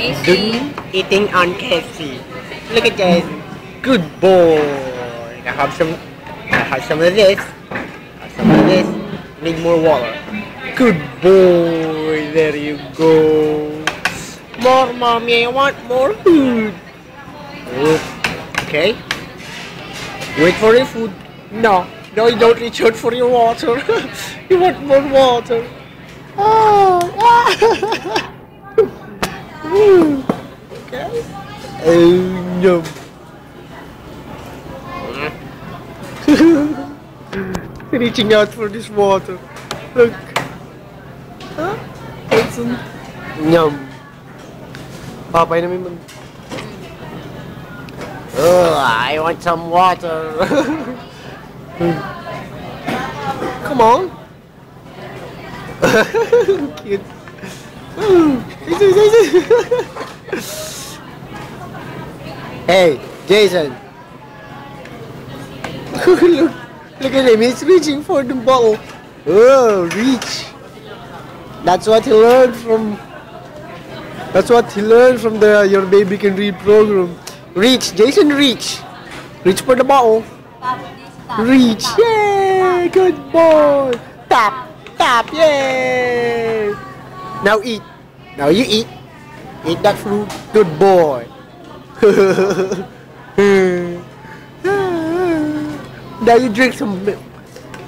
Done eating on KFC. Look at this. Good boy. I have some. I have some of this. Have some of this. Need more water. Good boy. There you go. More, mommy. I want more food. Okay. Wait for your food. No. No, you don't reach out for your water. You want more water. Oh. Okay. No. Reaching out for this water. Look. Huh? Listen. Yum. Papay naman. Oh, I want some water. Come on. Cute. Hey, Jason. Look at him. He's reaching for the bottle. Oh, reach. That's what he learned from. That's what he learned from the Your Baby Can Read program. Reach, Jason, reach. Reach for the bottle. Reach. Yay! Good boy. Tap, tap. Yay! Now eat. Now you eat. Eat that fruit. Good boy. Now you drink some milk.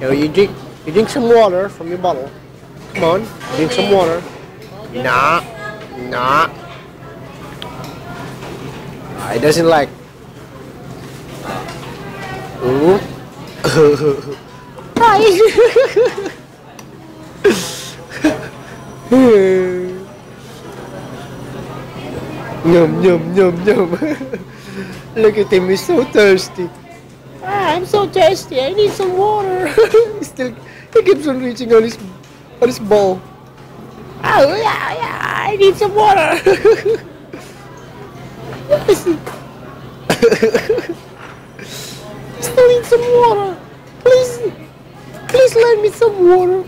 Now you drink some water from your bottle. Come on, drink some water. Nah. It doesn't like. Ooh. Yum. Look at him, he's so thirsty. I'm so thirsty, I need some water. He keeps on reaching on his bowl. Oh yeah, I need some water. Still need some water. Please lend me some water.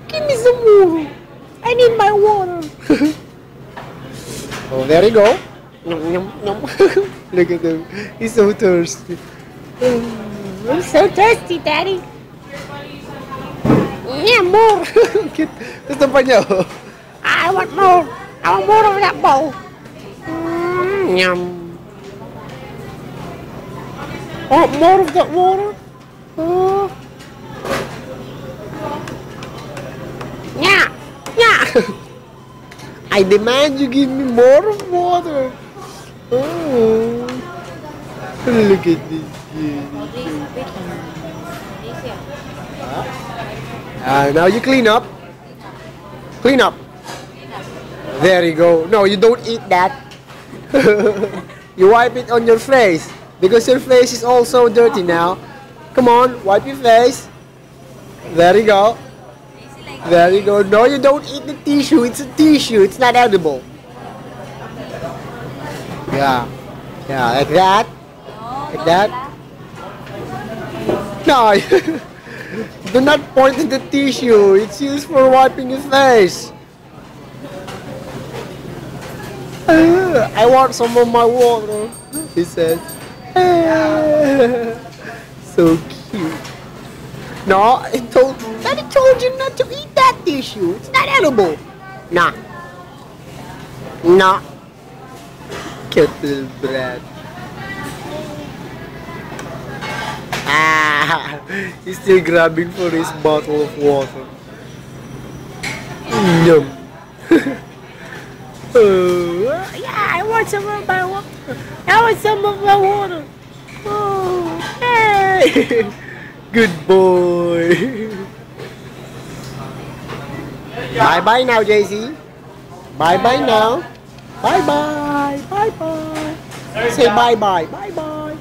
Give me some water. I need my water. Oh, there you go. Look at him. He's so thirsty. I'm so thirsty, Daddy. Yeah, more. Gusto pa niya? I want more. I want more of that bowl. Yum. Want more of that water? Yeah. I demand you give me more of water. Oh. Look at this. Now you clean up. Clean up. There you go. No, you don't eat that. You wipe it on your face because your face is also dirty now. Come on, wipe your face. There you go. There you go. No, you don't eat the tissue. It's a tissue. It's not edible. Yeah, like that. Like that. No, do not point at the tissue. It's used for wiping your face. I want some of my water, he says. So cute. No, Daddy told you not to eat that tissue. It's not edible. Nah. Cute little brat. He's still grabbing for his bottle of water. Yum. Yeah, I want some of my water. I want some of my water. Oh, hey. Good boy. Bye-bye now, JC. Bye-bye now. Bye-bye. Bye-bye. Say bye-bye. Bye-bye.